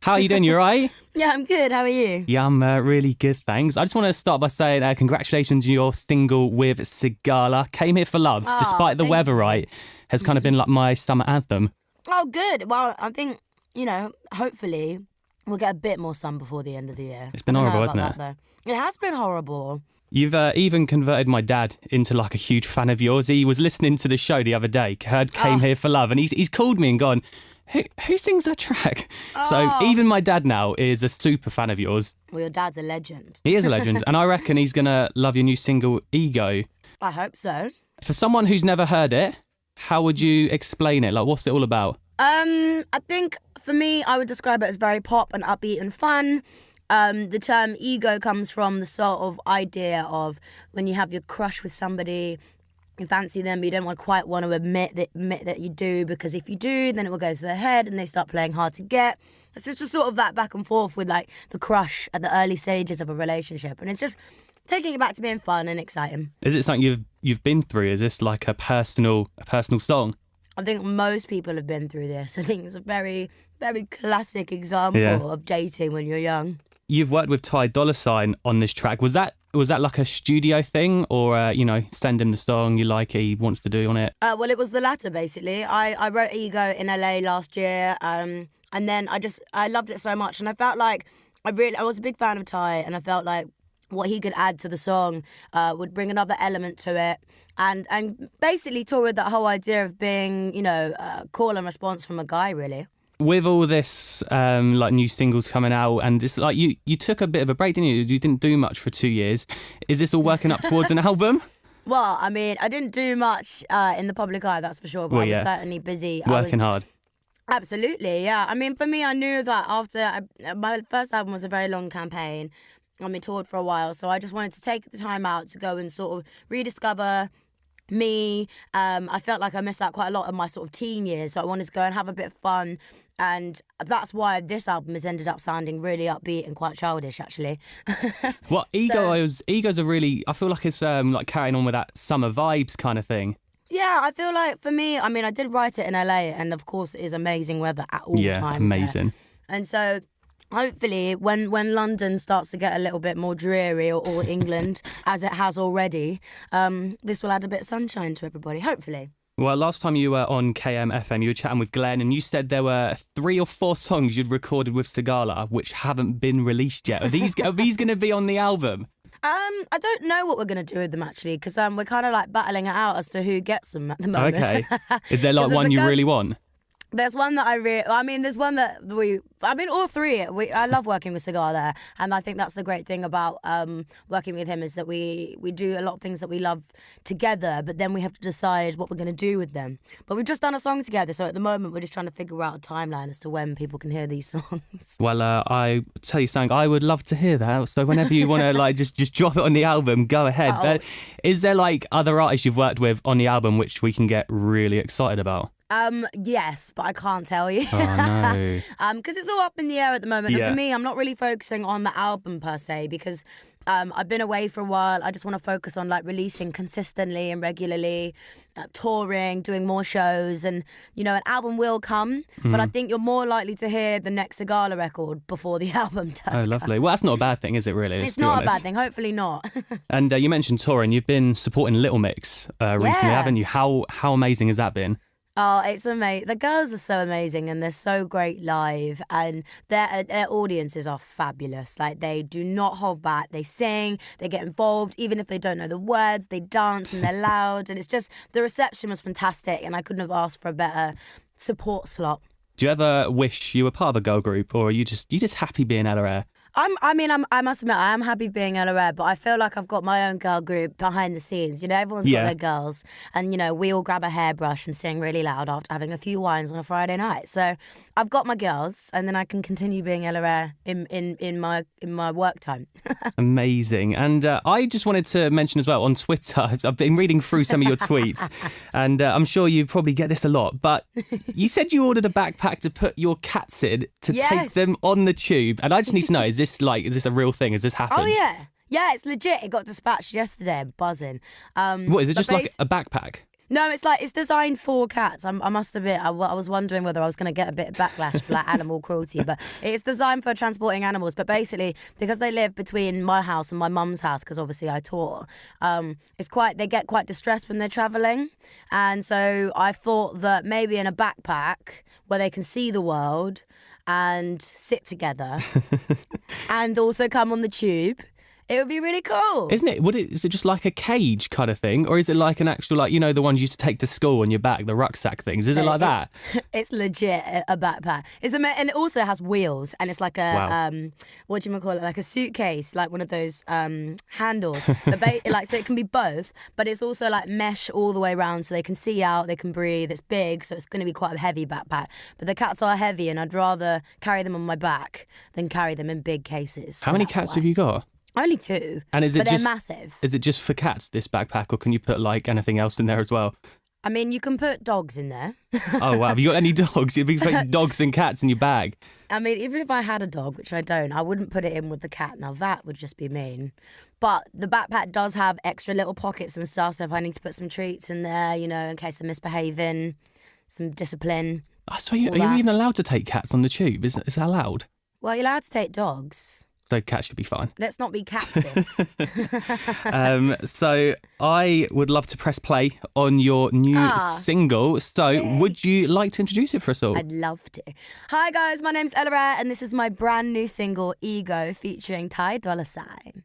How are you doing? You all right? Yeah, I'm good. How are you? Yeah, I'm really good, thanks. I just want to start by saying congratulations on your single with Sigala. Came Here for Love, Oh, despite the thank weather, you. right, has kind of been like my summer anthem. Oh, good. Well, I think, hopefully we'll get a bit more sun before the end of the year. It's been horrible, hasn't it? Though. It has been horrible. You've even converted my dad into like a huge fan of yours. He was listening to the show the other day, heard Came Here for Love, and he's called me and gone, who sings that track? So even my dad now is a super fan of yours. Well, your dad's a legend. He is a legend, and I reckon he's going to love your new single, Ego. I hope so. For someone who's never heard it, how would you explain it? Like, what's it all about? I think for me, I would describe it as very pop and upbeat and fun. The term ego comes from the sort of idea of when you have your crush with somebody, you fancy them, but you don't quite want to admit that you do, because if you do, then it will go to their head and they start playing hard to get. It's just sort of that back and forth with like the crush at the early stages of a relationship, and it's just taking it back to being fun and exciting. Is it something you've been through? Is this like a personal song? I think most people have been through this. I think it's a very, very classic example of dating when you're young. You've worked with Ty Dolla $ign on this track. Was that like a studio thing, or send him the song you like, he wants to do on it? Well, it was the latter basically. I wrote Ego in LA last year, and then I loved it so much, and I felt like I was a big fan of Ty, and I felt like what he could add to the song would bring another element to it, and basically tour with that whole idea of being a call and response from a guy, really. With all this like new singles coming out, and it's like you took a bit of a break, didn't you? You didn't do much for 2 years. Is this all working up towards an album? Well, I mean, I didn't do much in the public eye, that's for sure, but I was certainly busy. Working hard. Absolutely, yeah. I mean, for me, I knew that after my first album was a very long campaign. I mean, toured for a while, so I just wanted to take the time out to go and sort of rediscover me. I felt like I missed out quite a lot of my sort of teen years, so I wanted to go and have a bit of fun, and that's why this album has ended up sounding really upbeat and quite childish, actually. Well, Ego's a really, I feel like it's like carrying on with that summer vibes kind of thing. Yeah, I feel like for me, I mean, I did write it in LA, and of course it is amazing weather at all times. Yeah, amazing. And so hopefully when London starts to get a little bit more dreary, or England, as it has already, this will add a bit of sunshine to everybody, hopefully. Well, last time you were on KMFM, you were chatting with Glenn, and you said there were 3 or 4 songs you'd recorded with Sigala which haven't been released yet. Are these going to be on the album? I don't know what we're going to do with them, actually, because we're kind of like battling it out as to who gets them at the moment. Okay. Is there like one you really want? There's one that there's one that all three. I love working with Sigala, and I think that's the great thing about working with him, is that we do a lot of things that we love together, but then we have to decide what we're going to do with them. But we've just done a song together, so at the moment we're just trying to figure out a timeline as to when people can hear these songs. Well, I tell you something, I would love to hear that. So whenever you want to like just drop it on the album, go ahead. But is there like other artists you've worked with on the album which we can get really excited about? Yes, but I can't tell you. Oh, no. Because it's all up in the air at the moment. Yeah. And for me, I'm not really focusing on the album per se, because I've been away for a while. I just want to focus on like releasing consistently and regularly, touring, doing more shows, and an album will come. But I think you're more likely to hear the next Sigala record before the album does. Oh, lovely. Well, that's not a bad thing, is it? Really? It's not a bad thing. Hopefully not. And you mentioned touring. You've been supporting Little Mix recently, haven't you? How amazing has that been? Oh, it's amazing. The girls are so amazing, and they're so great live, and their audiences are fabulous. Like, they do not hold back. They sing, they get involved, even if they don't know the words, they dance and they're loud, and it's just, the reception was fantastic, and I couldn't have asked for a better support slot. Do you ever wish you were part of a girl group, or are you just happy being Ella Eyre? I must admit, I am happy being Ella Eyre, but I feel like I've got my own girl group behind the scenes. Everyone's got their girls, and we all grab a hairbrush and sing really loud after having a few wines on a Friday night. So I've got my girls, and then I can continue being Ella Eyre in my work time. Amazing. And I just wanted to mention as well, on Twitter, I've been reading through some of your tweets, and I'm sure you probably get this a lot, but you said you ordered a backpack to put your cats in to take them on the tube, and I just need to know, is this a real thing? Has this happened? Oh, yeah. Yeah, it's legit. It got dispatched yesterday. I'm buzzing. What, is it just like a backpack? No, it's designed for cats. I must admit, I was wondering whether I was going to get a bit of backlash for like animal cruelty, but it's designed for transporting animals. But basically, because they live between my house and my mum's house, because obviously I tour, they get quite distressed when they're travelling, and so I thought that maybe in a backpack where they can see the world and sit together, and also come on the tube. It would be really cool. Isn't it? Is it just like a cage kind of thing? Or is it like an actual, like, you know, the ones you used to take to school on your back, the rucksack things? Is it like that? It's legit a backpack. And it also has wheels, and it's like a, Wow. what do you call it? Like a suitcase, like one of those handles. So it can be both, but it's also like mesh all the way around so they can see out, they can breathe. It's big, so it's going to be quite a heavy backpack. But the cats are heavy, and I'd rather carry them on my back than carry them in big cases. How many cats have you got? Only 2, And is it but just, they're massive. Is it just for cats, this backpack, or can you put like anything else in there as well? I mean, you can put dogs in there. Oh, wow. Have you got any dogs? You'd be putting dogs and cats in your bag. I mean, even if I had a dog, which I don't, I wouldn't put it in with the cat. Now, that would just be mean. But the backpack does have extra little pockets and stuff, so if I need to put some treats in there, you know, in case they're misbehaving, some discipline. I swear, are you even allowed to take cats on the tube? Is that allowed? Well, you're allowed to take dogs. So cats should be fine. Let's not be catsis. So I would love to press play on your new single. So would you like to introduce it for us all? I'd love to. Hi guys, my name's Ella Eyre, and this is my brand new single, Ego, featuring Ty Dolla $ign.